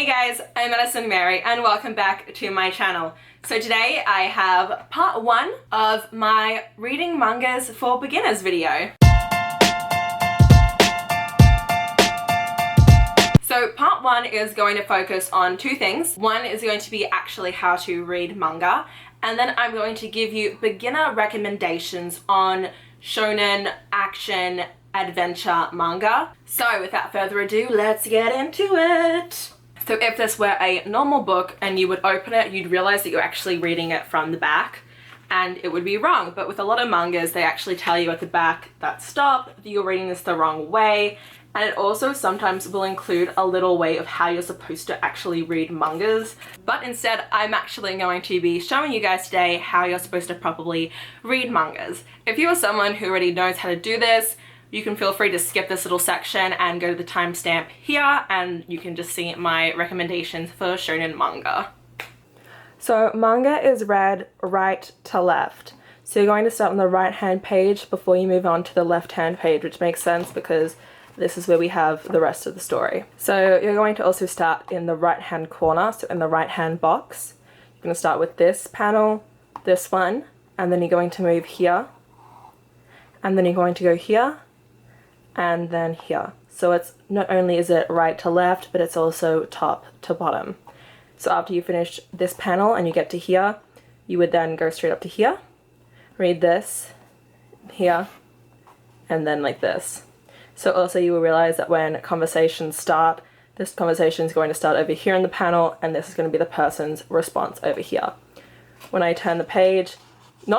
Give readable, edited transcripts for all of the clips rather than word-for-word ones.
Hey guys, I'm Madison Mary and welcome back to my channel. So today I have part 1 of my reading mangas for beginners video. So part 1 is going to focus on 2 things. One is going to be actually how to read manga, and then I'm going to give you beginner recommendations on shonen, action, adventure manga. So without further ado, let's get into it. So if this were a normal book and you would open it, you'd realize that you're actually reading it from the back, and it would be wrong. But with a lot of mangas, they actually tell you at the back that stop, that you're reading this the wrong way. And it also sometimes will include a little way of how you're supposed to actually read mangas. But instead, I'm actually going to be showing you guys today how you're supposed to properly read mangas. If you are someone who already knows how to do this, you can feel free to skip this little section and go to the timestamp here, and you can just see my recommendations for shonen manga. So manga is read right to left. So you're going to start on the right hand page before you move on to the left hand page, which makes sense because this is where we have the rest of the story. So you're going to also start in the right hand corner, so in the right hand box. You're going to start with this panel, this one, and then you're going to move here, and then you're going to go here, and then here. So it's not only is it right to left, but it's also top to bottom. So after you finish this panel and you get to here, you would then go straight up to here, read this, here, and then like this. So also you will realize that when conversations start, this conversation is going to start over here in the panel, and this is going to be the person's response over here. When I turn the page, a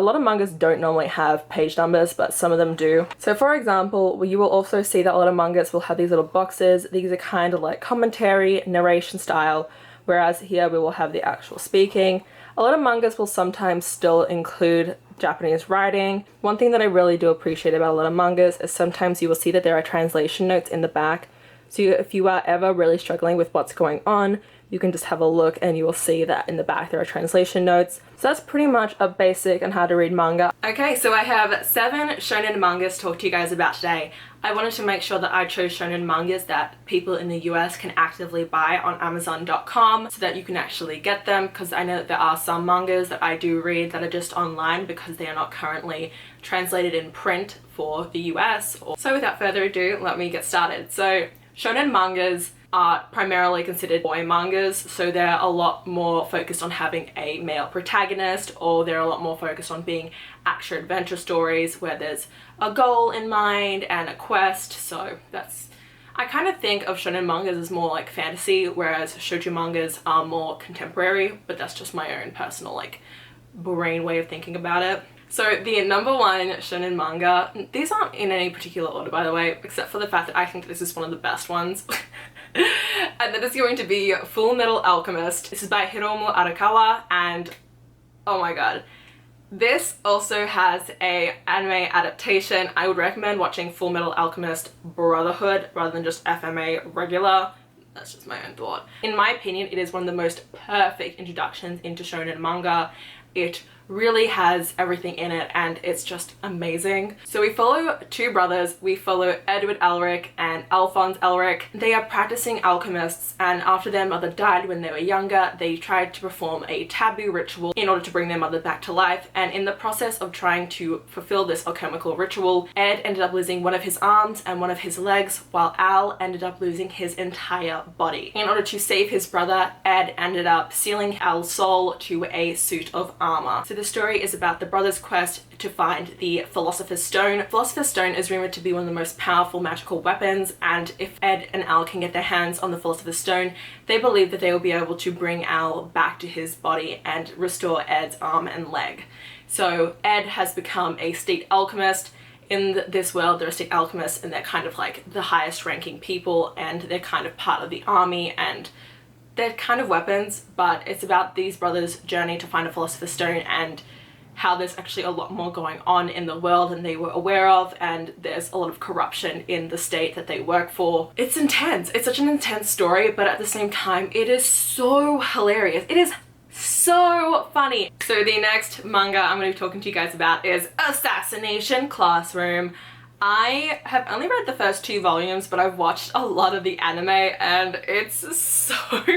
lot of mangas don't normally have page numbers, but some of them do. So for example, you will also see that a lot of mangas will have these little boxes. These are kind of like commentary, narration style, whereas here we will have the actual speaking. A lot of mangas will sometimes still include Japanese writing. One thing that I really do appreciate about a lot of mangas is sometimes you will see that there are translation notes in the back. So if you are ever really struggling with what's going on, you can just have a look and you will see that in the back there are translation notes. So that's pretty much a basic on how to read manga. Okay, so I have 7 shonen mangas to talk to you guys about today. I wanted to make sure that I chose shonen mangas that people in the US can actively buy on Amazon.com so that you can actually get them, because I know that there are some mangas that I do read that are just online because they are not currently translated in print for the US. So without further ado, let me get started. So shonen mangas are primarily considered boy mangas, so they're a lot more focused on having a male protagonist, or they're a lot more focused on being action adventure stories where there's a goal in mind and a quest. So I kind of think of shonen mangas as more like fantasy, whereas shoujo mangas are more contemporary, but that's just my own personal like brain way of thinking about it. So the number 1 shonen manga, these aren't in any particular order by the way, except for the fact that I think this is one of the best ones. And that is going to be Fullmetal Alchemist. This is by Hiromu Arakawa, and oh my god. This also has a anime adaptation. I would recommend watching Fullmetal Alchemist Brotherhood rather than just FMA regular. That's just my own thought. In my opinion, it is one of the most perfect introductions into shonen manga. It really has everything in it and it's just amazing. So we follow 2 brothers. We follow Edward Elric and Alphonse Elric. They are practicing alchemists, and after their mother died when they were younger, they tried to perform a taboo ritual in order to bring their mother back to life, and in the process of trying to fulfill this alchemical ritual, Ed ended up losing one of his arms and one of his legs, while Al ended up losing his entire body. In order to save his brother, Ed ended up sealing Al's soul to a suit of armor. So the story is about the brothers' quest to find the Philosopher's Stone. Philosopher's Stone is rumored to be one of the most powerful magical weapons, and if Ed and Al can get their hands on the Philosopher's Stone, they believe that they will be able to bring Al back to his body and restore Ed's arm and leg. So Ed has become a state alchemist. In this world, there are state alchemists, and they're kind of like the highest ranking people, and they're kind of part of the army, and they're kind of weapons, but it's about these brothers' journey to find a Philosopher's Stone and how there's actually a lot more going on in the world than they were aware of, and there's a lot of corruption in the state that they work for. It's intense. It's such an intense story, but at the same time, it is so hilarious. It is so funny. So the next manga I'm going to be talking to you guys about is Assassination Classroom. I have only read the first 2 volumes, but I've watched a lot of the anime and it's so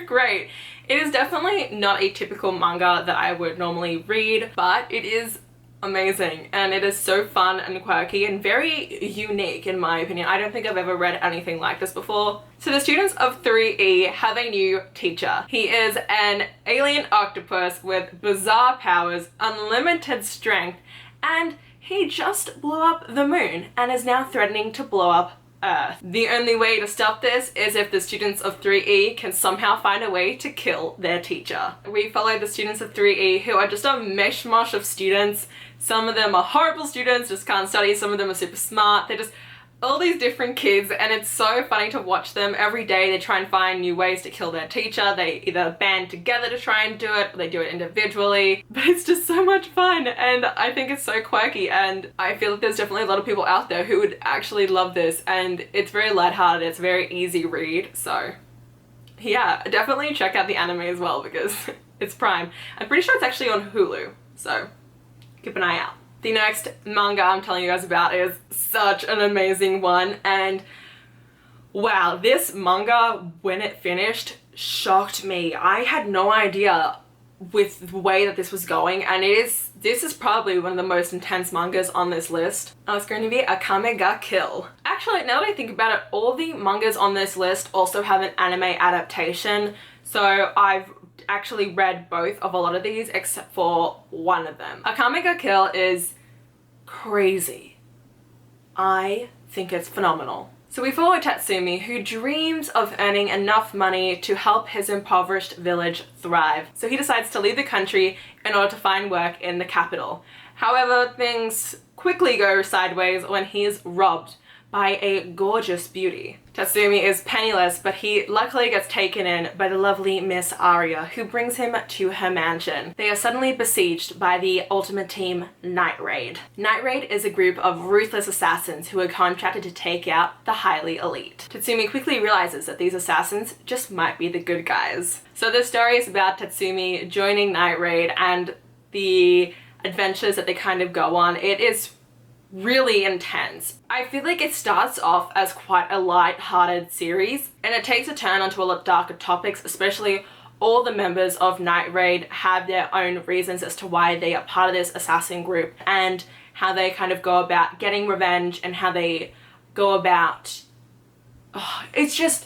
great. It is definitely not a typical manga that I would normally read, but it is amazing and it is so fun and quirky and very unique in my opinion. I don't think I've ever read anything like this before. So the students of 3E have a new teacher. He is an alien octopus with bizarre powers, unlimited strength, and he just blew up the moon and is now threatening to blow up Earth. The only way to stop this is if the students of 3E can somehow find a way to kill their teacher. We follow the students of 3E who are just a mishmash of students. Some of them are horrible students, just can't study. Some of them are super smart. They're just all these different kids and it's so funny to watch them. Every day they try and find new ways to kill their teacher. They either band together to try and do it or they do it individually. But it's just so much fun and I think it's so quirky and I feel like there's definitely a lot of people out there who would actually love this and it's very lighthearted, it's a very easy read. So yeah, definitely check out the anime as well because it's Prime. I'm pretty sure it's actually on Hulu, so keep an eye out. The next manga I'm telling you guys about is such an amazing one and wow, this manga when it finished shocked me. I had no idea with the way that this was going and this is probably one of the most intense mangas on this list. It's going to be Akame ga Kill. Actually, now that I think about it, all the mangas on this list also have an anime adaptation, so I've actually read both of a lot of these except for one of them. Akame ga Kill is crazy. I think it's phenomenal. So we follow Tatsumi, who dreams of earning enough money to help his impoverished village thrive. So he decides to leave the country in order to find work in the capital. However, things quickly go sideways when he is robbed by a gorgeous beauty. Tatsumi is penniless, but he luckily gets taken in by the lovely Miss Aria, who brings him to her mansion. They are suddenly besieged by the ultimate team, Night Raid. Night Raid is a group of ruthless assassins who are contracted to take out the highly elite. Tatsumi quickly realizes that these assassins just might be the good guys. So the story is about Tatsumi joining Night Raid and the adventures that they kind of go on. It is really intense. I feel like it starts off as quite a light-hearted series and it takes a turn onto a lot darker topics, especially all the members of Night Raid have their own reasons as to why they are part of this assassin group and how they kind of go about getting revenge and how they go about... it's just...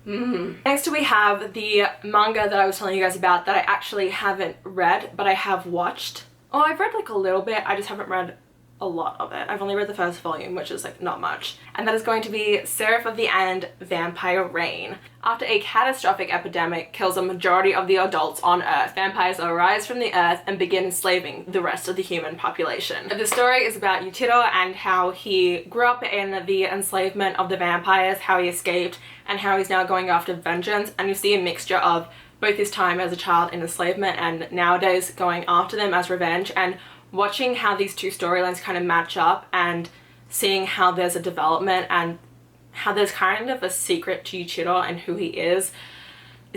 Next we have the manga that I was telling you guys about that I actually haven't read, but I have watched. I've read like a little bit, I just haven't read a lot of it. I've only read the first volume, which is like not much. And that is going to be Seraph of the End, Vampire Reign. After a catastrophic epidemic kills a majority of the adults on Earth, vampires arise from the earth and begin enslaving the rest of the human population. The story is about Yutiro and how he grew up in the enslavement of the vampires, how he escaped, and how he's now going after vengeance. And you see a mixture of both his time as a child in enslavement and nowadays going after them as revenge, and watching how these two storylines kind of match up and seeing how there's a development and how there's kind of a secret to Yutiro and who he is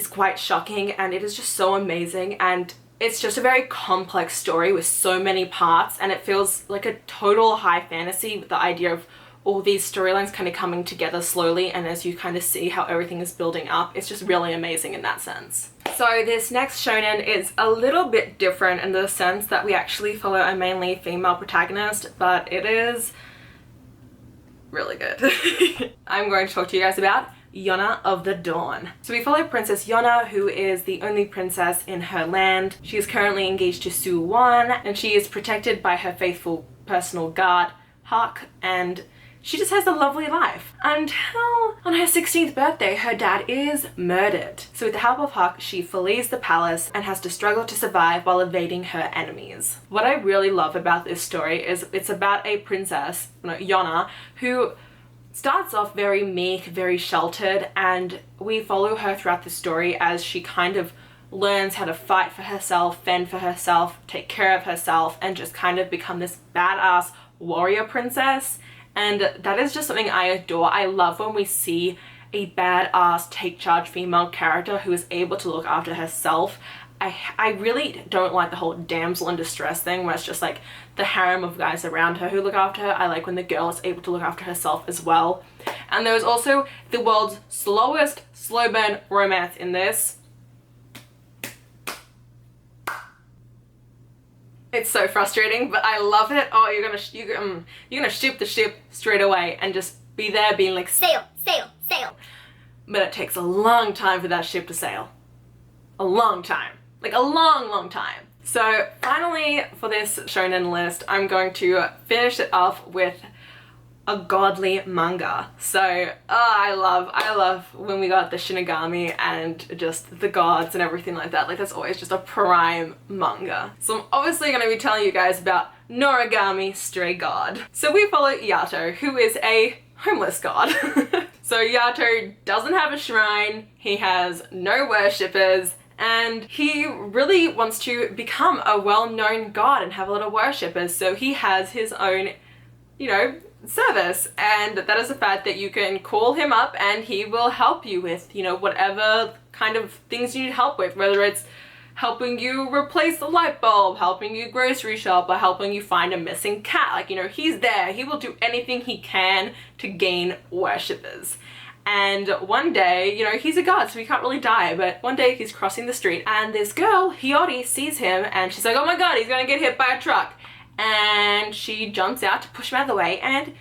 quite shocking, and it is just so amazing. And it's just a very complex story with so many parts and it feels like a total high fantasy with the idea of all these storylines kind of coming together slowly, and as you kind of see how everything is building up, it's just really amazing in that sense. So this next shonen is a little bit different in the sense that we actually follow a mainly female protagonist, but it is really good. I'm going to talk to you guys about Yona of the Dawn. So we follow Princess Yona, who is the only princess in her land. She is currently engaged to Su-won and she is protected by her faithful personal guard, Hawk, and she just has a lovely life until on her 16th birthday her dad is murdered. So with the help of Hawk, she flees the palace and has to struggle to survive while evading her enemies. What I really love about this story is it's about a princess, Yona, who starts off very meek, very sheltered, and we follow her throughout the story as she kind of learns how to fight for herself, fend for herself, take care of herself, and just kind of become this badass warrior princess. And that is just something I adore. I love when we see a badass take charge female character who is able to look after herself I really don't like the whole damsel in distress thing where it's just like the harem of guys around her who look after her. I like when the girl is able to look after herself as well. And there was also the world's slowest slow burn romance in this. It's so frustrating, but I love it. Oh, you're gonna ship the ship straight away and just be there being like, sail, sail, sail. But it takes a long time for that ship to sail. A long time. Like a long, long time. So finally for this shonen list, I'm going to finish it off with a godly manga. So I love when we got the Shinigami and just the gods and everything like that. Like that's always just a prime manga. So I'm obviously going to be telling you guys about Noragami, Stray God. So we follow Yato, who is a homeless god. So Yato doesn't have a shrine, he has no worshippers, and he really wants to become a well-known god and have a lot of worshippers. So he has his own, you know, service, and that is the fact that you can call him up and he will help you with, you know, whatever kind of things you need help with, whether it's helping you replace the light bulb, helping you grocery shop, or helping you find a missing cat. Like, you know, he's there. He will do anything he can to gain worshippers. And one day, you know, he's a god, so he can't really die, but one day he's crossing the street and this girl, Hiyori, sees him and she's like, oh my god, he's gonna get hit by a truck. And she jumps out to push him out of the way and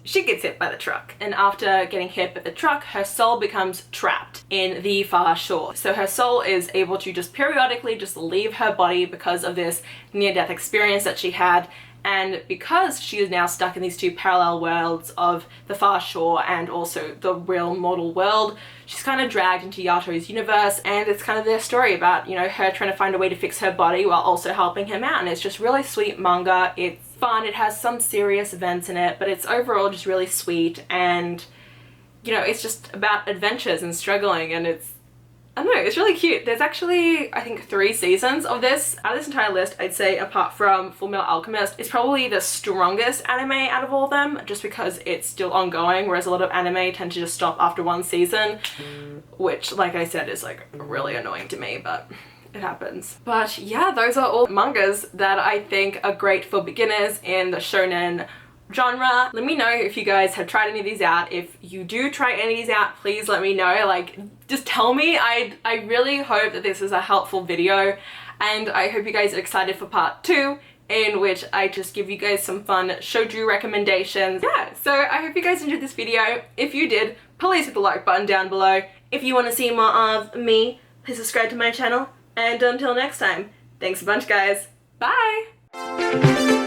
she gets hit by the truck. And after getting hit by the truck, her soul becomes trapped in the far shore. So her soul is able to just periodically just leave her body because of this near-death experience that she had. And because she is now stuck in these two parallel worlds of the far shore and also the real mortal world, she's kind of dragged into Yato's universe, and it's kind of their story about, you know, her trying to find a way to fix her body while also helping him out. And it's just really sweet manga. It's fun, it has some serious events in it, but it's overall just really sweet, and, you know, it's just about adventures and struggling, and it's, I don't know, it's really cute. There's actually, I think, 3 seasons of this. Out of this entire list, I'd say apart from Fullmetal Alchemist, it's probably the strongest anime out of all of them, just because it's still ongoing, whereas a lot of anime tend to just stop after 1 season, which, like I said, is like really annoying to me, but it happens. But yeah, those are all mangas that I think are great for beginners in the shonen genre. Let me know if you guys have tried any of these out. If you do try any of these out, please let me know. Like, just tell me. I really hope that this is a helpful video, and I hope you guys are excited for part 2, in which I just give you guys some fun shoujo recommendations. Yeah, so I hope you guys enjoyed this video. If you did, please hit the like button down below. If you want to see more of me, please subscribe to my channel, and until next time, thanks a bunch, guys. Bye!